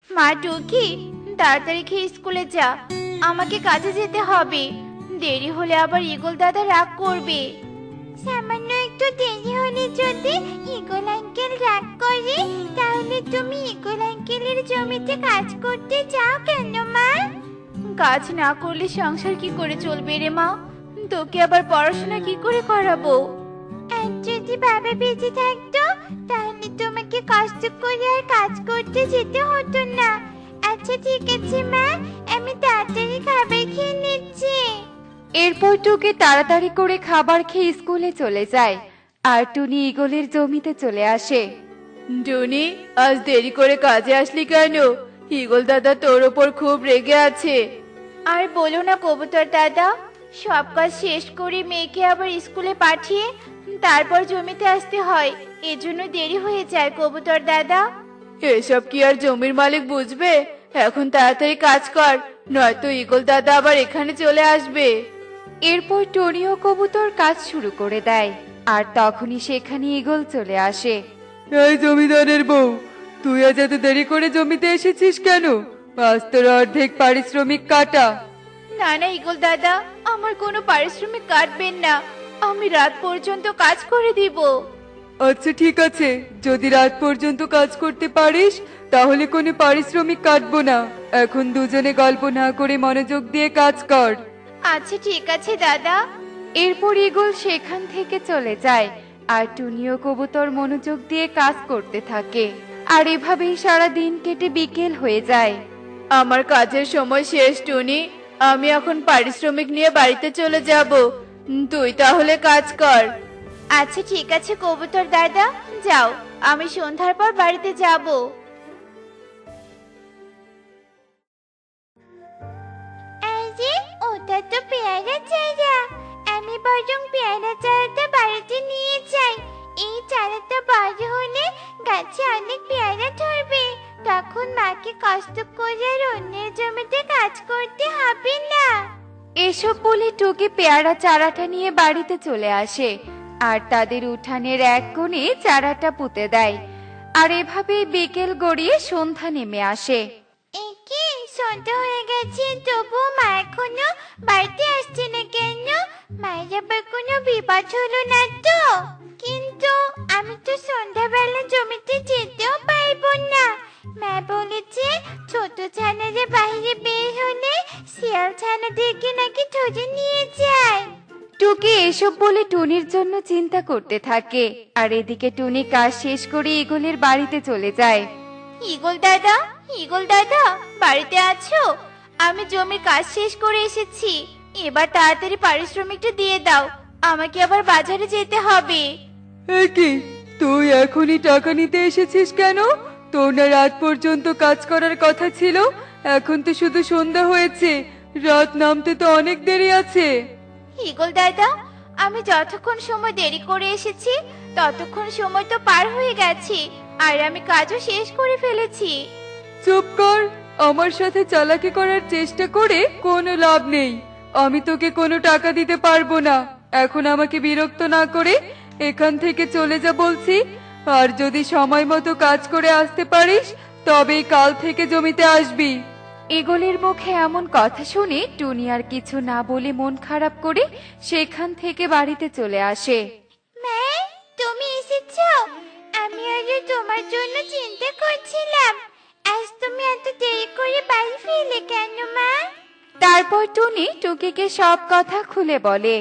মা টুকি, তাড়াতাড়ি খেয়ে স্কুলে যা, আমাকে কাজে যেতে হবে। দেরি হলে আবার ঈগল দাদা রাগ করবে। সামান্য একটু দেরি হলে যদি ঈগল আঙ্কেল রাগ করে, তাহলে তুমি ঈগল আঙ্কেলের জমিতে কাজ করতে যাও কেন মা? কাজ না করলে সংসার কি করে চলবে রে মা? তোকে আবার পড়াশোনা কি করে করাবো? আর যদি বাবা বেঁচে থাকতো, তাহলে তোমাকে কষ্ট করে আর কাজ করতে যেতে হতো না। আচ্ছা ঠিক আছে মা, আমি তাড়াতাড়ি খাবার খেয়ে নিচ্ছি। এরপর টুকি তাড়াতাড়ি করে খাবার খেয়ে স্কুলে চলে যায় আর টুনি ঈগলের জমিতে চলে আসে। টুনি, আজ দেরি করে কাজে আসলি কেন? ঈগল দাদা তোর ওপর খুব রেগে আছে। আর বলো না কবুতর দাদা, সব কাজ শেষ করে মেয়েকে আবার স্কুলে পাঠিয়ে তারপর জমিতে আসতে হয়, এজন্য দেরি হয়ে যায় কবুতর দাদা। এসব কি আর জমির মালিক বুঝবে? এখন তাড়াতাড়ি কাজ কর, নয়তো ঈগল দাদা আবার এখানে চলে আসবে। এরপর টুনি ও কবুতর কাজ শুরু করে দেয় আর তখনই সেখানে ঈগল চলে আসে। এই জমিদারের বউ, তুই আজ এত দেরি করে জমিতে এসেছিস কেন? আজ তোর অর্ধেক পারিশ্রমিক কাটা। না না ঈগল দাদা, আমার কোনো পারিশ্রমিক কাটবেন না, আমি রাত পর্যন্ত কাজ করে দিব। আচ্ছা ঠিক আছে, যদি রাত পর্যন্ত কাজ করতে পারিস তাহলে কোনো পারিশ্রমিক কাটবো না। এখন দুজনে গল্প না করে মনোযোগ দিয়ে কাজ কর। আচ্ছা ঠিক আছে দাদা। এরপর ঈগল সেখান থেকে চলে যায় আর টুনি ও কবুতর মনোযোগ দিয়ে কাজ করতে থাকে। আর এভাবেই সারা দিন কেটে বিকেল হয়ে যায়। আমার কাজের সময় শেষ টুনি, আমি এখন পারিশ্রমিক নিয়ে বাড়িতে চলে যাব। তুই তাহলে কাজ কর। আচ্ছা ঠিক আছে কবুতর দাদা, যাও, আমি সন্ধ্যার পর বাড়িতে যাব। এই যে, ওটা তো পেয়ারা চারা। আমি বরং পেয়ারা চারাটা বাড়িতে নিয়ে যাই। এই চারাটা বড় হলে গাছে অনেক পেয়ারা ধরবে, তখন মাকে কষ্ট করে আর অন্যের জমিতে কাজ করতে হবে না। এসব বলে টুকি পেয়ারা চারাটা নিয়ে বাড়িতে চলে আসে আর তাদের উঠানের এক কোণে চারাটা পুঁতে দেয়। আর এভাবেই বিকেল গড়িয়ে সন্ধ্যা নেমে আসে। একি সন্ধ্যা হয়ে গেছে, তবু মা এখনো বাড়িতে আসছে না কেন? মায়ের আবার কোনো বিপদ হলো না তো? কিন্তু আমি তো সন্ধ্যাবেলা জমিতে যেতেও পারবো না। মা বলেছে ছোট ছানারা বাইরে বের হলে শিয়াল ছানাদেরকে নাকি ধরে নিয়ে যায়। টুকি এসব বলে টুনির জন্য চিন্তা করতে থাকে আর এদিকে টুনি কাজ শেষ করে ঈগলের বাড়িতে চলে যায়। ঈগল দাদা, ঈগল দাদা, বাড়িতে আছো? আমি জমির কাজ শেষ করে এসেছি, এবার তাড়াতাড়ি পারিশ্রমিকটা দিয়ে দাও, আমাকে আবার বাজারে যেতে হবে। এই কি, তুই এখনই টাকা নিতে এসেছিস কেন? তোর না রাত পর্যন্ত কাজ করার কথা ছিল? এখন তো শুধু সন্ধ্যা হয়েছে, রাত নামতে তো অনেক দেরি আছে। ঈগল দাদা, আমি যতক্ষণ সময় দেরি করে এসেছি ততক্ষণ সময় তো পার হয়ে গেছে, আর আমি কাজও শেষ করে ফেলেছি। চুপ কর, আমার সাথে চালাকি করার চেষ্টা করে কোনো লাভ নেই। আমি তোকে কোনো টাকা দিতে পারবো না। এখন আমাকে বিরক্ত না করে এখান থেকে চলে যা বলছি। আর যদি সময় মতো কাজ করে আসতে পারিস তবেই কাল থেকে জমিতে আসবি। ঈগলের মুখে এমন কথা শুনে টুনি আর কিছু না বলে মন খারাপ করে সেখান থেকে বাড়িতে চলে আসে। মা, তুমি এসেছো? আমি আজ তোমার জন্য চিন্তা করছিলাম। আজ তুমি এত দেরি করে বাড়ি ফিরলে কেন মা? তারপর টুনি টুকিকে সব কথা খুলে বলে।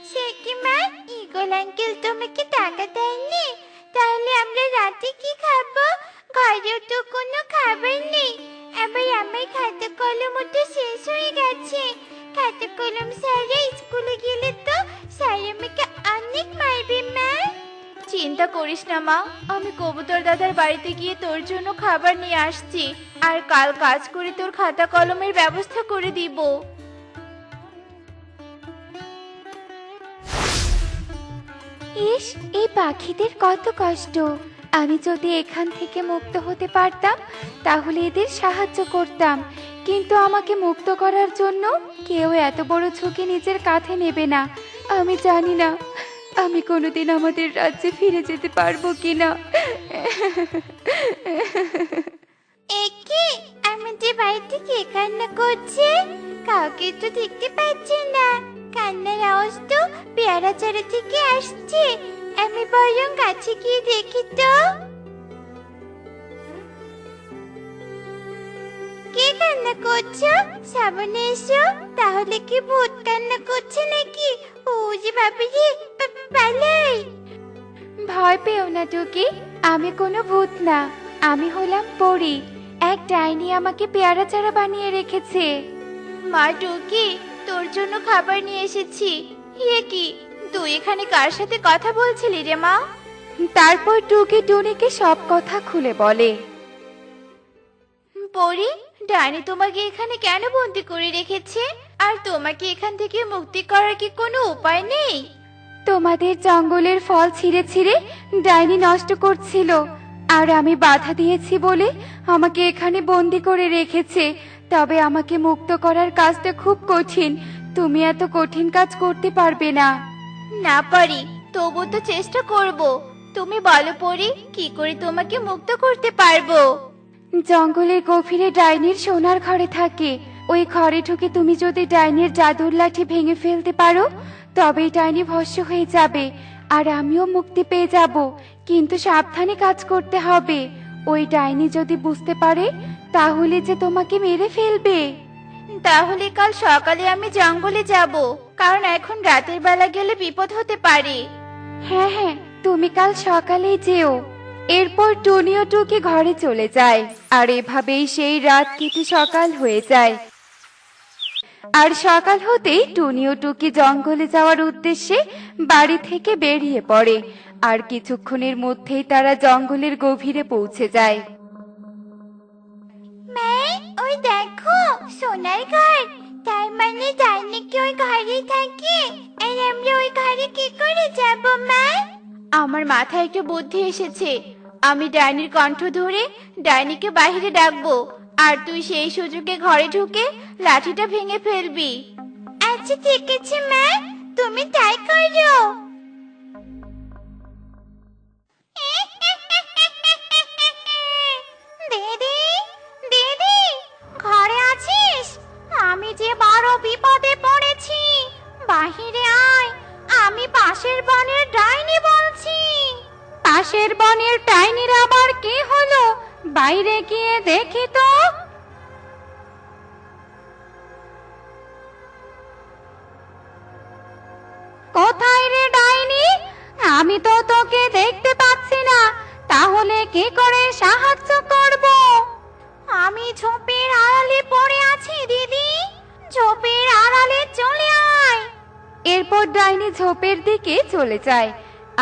সে কি মা, ঈগল আঙ্কেল তোমাকে টাকা দেয়নি? তাহলে আমরা রাতে কি খাবো? ঘরেও তো কোনো খাবার নেই। আবার আমার খাতা কলমও তো শেষ হয়ে গেছে। খাতা কলম ছাড়া স্কুলে গেলে তো স্যার আমাকে অনেক মারবে মা। চিন্তা করিস না মা, আমি কবুতর দাদার বাড়িতে গিয়ে তোর জন্য খাবার নিয়ে আসছি, আর কাল কাজ করে তোর খাতা কলমের ব্যবস্থা করে দিব। ইস, এই পাখিদের কত কষ্ট। আমি যদি এখান থেকে মুক্ত হতে পারতাম তাহলে এদের সাহায্য করতাম, কিন্তু আমাকে মুক্ত করার জন্য কেউ এত বড় ঝুঁকি নিজের কাঁধে নেবে না। আমি জানি না আমি কোনোদিন আমাদের রাজ্যে ফিরে যেতে পারবো কিনা। একে আমাদের বাড়িতে কে কান্না করছে? কাউকে তো দেখতে পাচ্ছি না। কান্নার আওয়াজ তো পেয়ারা চারা থেকে আসছে। আমি বরং কাছে গিয়ে দেখি তো। কে কান্না করছো? সামনে এসো। তাহলে কি ভূত কান্না করছে নাকি? ও যে ভাবি রে, পালাই। ভয় পেও না টুকি, আমি কোনো ভূত না, আমি হলাম পরী। এক ডাইনি আমাকে পেয়ারা চারা বানিয়ে রেখেছে। মা টুকি, তোর জন্য খাবার নিয়ে এসেছি। এ কি, তুই এখানে কার সাথে কথা বলছিলি রে মা? তারপর টুকি টুনিকে সব কথা খুলে বলে। পরি, ডাইনি তোমাকে এখানে কেন বন্দি করে রেখেছে? আর তোমাকে এখান থেকে মুক্তি করার কি কোনো উপায় নেই? তোমাদের জঙ্গলের ফল ছিঁড়ে ছিঁড়ে ডাইনি নষ্ট করছিল, আর আমি বাধা দিয়েছি বলে আমাকে এখানে বন্দি করে রেখেছে। তবে আমাকে মুক্ত করার কাজটা খুব কঠিন, তুমি এত কঠিন কাজ করতে পারবে না। না পারি, তবু তো চেষ্টা করব। তুমি বলো পরি, কি করে তোমাকে মুক্ত করতে পারবো? জঙ্গলের গভীরে ডাইনির সোনার ঘরে থাকে। ওই ঘরে ঢুকে তুমি যদি ডাইনির জাদুর লাঠি ভেঙে ফেলতে পারো, তবেই ডাইনি ভস্ম হয়ে যাবে, আর আমিও মুক্তি পেয়ে যাব। কিন্তু সাবধানে কাজ করতে হবে। ওই ডাইনি যদি বুঝতে পারে, তাহলে যে তোমাকে মেরে ফেলবে। তাহলে কাল সকালে আমি জঙ্গলে যাব, কারণ এখন রাতের বেলা গেলে বিপদ হতে পারে। হ্যাঁ হ্যাঁ, তুমি কাল সকালেই যেও। এরপর টুনি ও টুকি ঘরে চলে যায়, আর এভাবেই সেই রাত কেটে সকাল হয়ে যায়। আর সকাল হতেই টুনি ও টুকি জঙ্গলে যাওয়ার উদ্দেশ্যে বাড়ি থেকে বেরিয়ে পড়ে, আর কিছুক্ষণের মধ্যেই তারা জঙ্গলের গভীরে পৌঁছে যায়। মা, ওই দেখো সোনার ঘর। তার মানে ডাইনি কি ওই ঘরেই থাকে? আর আমরা ওই ঘরে কি করে যাব মা? আমার মাথায় একটু বুদ্ধি এসেছে। আমি ডাইনির কণ্ঠ ধরে ডাইনিকে বাইরে ডাকবো, আর তুই সেই সুযোগে ঘরে ঢুকে লাঠিটা ভেঙে ফেলবি। আচ্ছা ঠিক আছে মা, তুমি তাই করো। দিদি, দিদি, ঘরে আছিস? আমি যে বড় বিপদে পড়েছি, বাহিরে আয়। আমি পাশের বনের ডাইনি বলছি। পাশের বনের ডাইনির আবার কি হলো? বাইরে গিয়ে দেখি তো। কোথায় রে ডাইনি? আমি তো তোকে দেখতে পাচ্ছি না, তাহলে কি করে সাহায্য করব? আমি ঝোপের আড়ালে পড়ে আছি দিদি। ঝোপের আড়ালে চলে আয়। এরপর ডাইনি ঝোপের দিকে চলে যায়,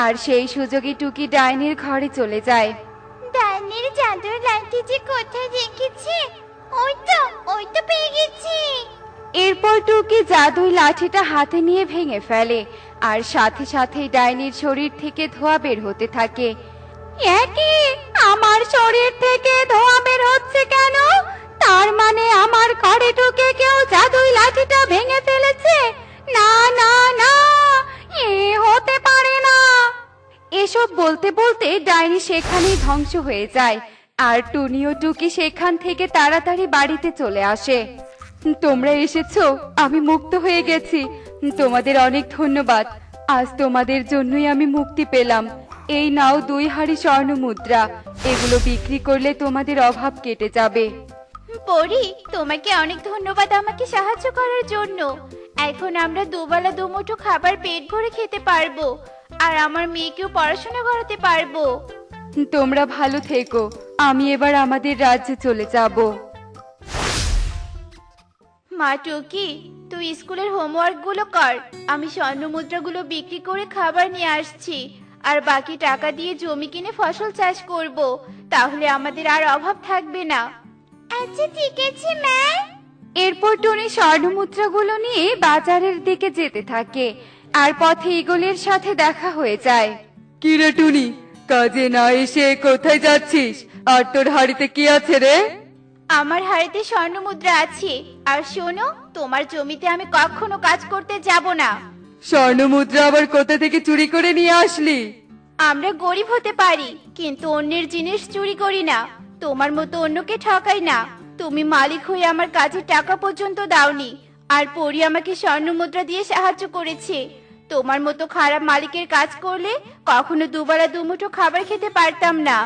আর সেই সুযোগে টুকি ডাইনির ঘরে চলে যায়। ডাইনির জাদুর লাঠি যে কোথায় রেখেছি? ওই তো পেয়ে গেছি। এরপর টুকি জাদুই লাঠিটা হাতে নিয়ে ভেঙে ফেলে, আর সাথে সাথে ডাইনির শরীর থেকে ধোঁয়া বের হতে থাকে। একই, আমার শরীর থেকে ধোঁয়া বের হচ্ছে কেন? তার মানে আমার ঘরে ঢুকে কেউ জাদুই লাঠিটা ভেঙে ফেলেছে? না না না, এ হতে পারে না। এসব বলতে বলতে ডাইনি সেখানেই ধ্বংস হয়ে যায়, আর টুনি ও টুকি সেখান থেকে তাড়াতাড়ি বাড়িতে চলে আসে। তোমরা এসেছো, আমি মুক্ত হয়ে গেছি। তোমাদের অনেক ধন্যবাদ। আজ তোমাদের জন্যই আমি মুক্তি পেলাম। এই নাও 2 হাঁড়ি স্বর্ণ মুদ্রা, এগুলো বিক্রি করলে তোমাদের অভাব কেটে যাবে। পরি, তোমাকে অনেক ধন্যবাদ আমাকে সাহায্য করার জন্য। এখন আমরা দুবেলা দুমুঠো খাবার পেট ভরে খেতে পারবো, আর আমার মেয়েকেও পড়াশোনা করাতে পারবো। তোমরা ভালো থেকো, আমি এবার আমাদের রাজ্যে চলে যাব। মা টুকি, তুই স্কুলের হোমওয়ার্ক গুলো কর। আমি স্বর্ণ মুদ্রাগুলো বিক্রি করে খাবার নিয়ে আসছি, আর বাকি টাকা দিয়ে জমি কিনে ফসল চাষ করব। তাহলে আমাদের আর অভাব থাকবে না। আচ্ছা ঠিক আছে মা। এরপর টুনি স্বর্ণ মুদ্রাগুলো নিয়ে বাজারের দিকে যেতে থাকে, আর পথে ঈগলের সাথে দেখা হয়ে যায়। কি রে টুনি, কাজে না এসে কোথায় যাচ্ছিস? আর তোর হাড়িতে কি আছে রে? আমার হাড়িতে স্বর্ণ মুদ্রা আছে। আর শোনো, তোমার জমিতে আমি কখনো কাজ করতে যাব না। স্বর্ণ মুদ্রা আবার কোথা থেকে চুরি করে নিয়ে আসলি? আমরা গরিব হতে পারি, কিন্তু অন্যের জিনিস চুরি করি না। তোমার মতো অন্যকে ঠকাই না। তুমি মালিক হয়ে আমার কাজে টাকা পর্যন্ত দাওনি, আর পরি আমাকে স্বর্ণ মুদ্রা দিয়ে সাহায্য করেছে। তোমার মতো খারাপ মালিকের কাজ করলে কখনো দুবেলা দুমুঠো খাবার খেতে পারতাম না।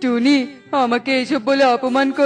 টুনি, আমাকে এসব বলে অপমান করিস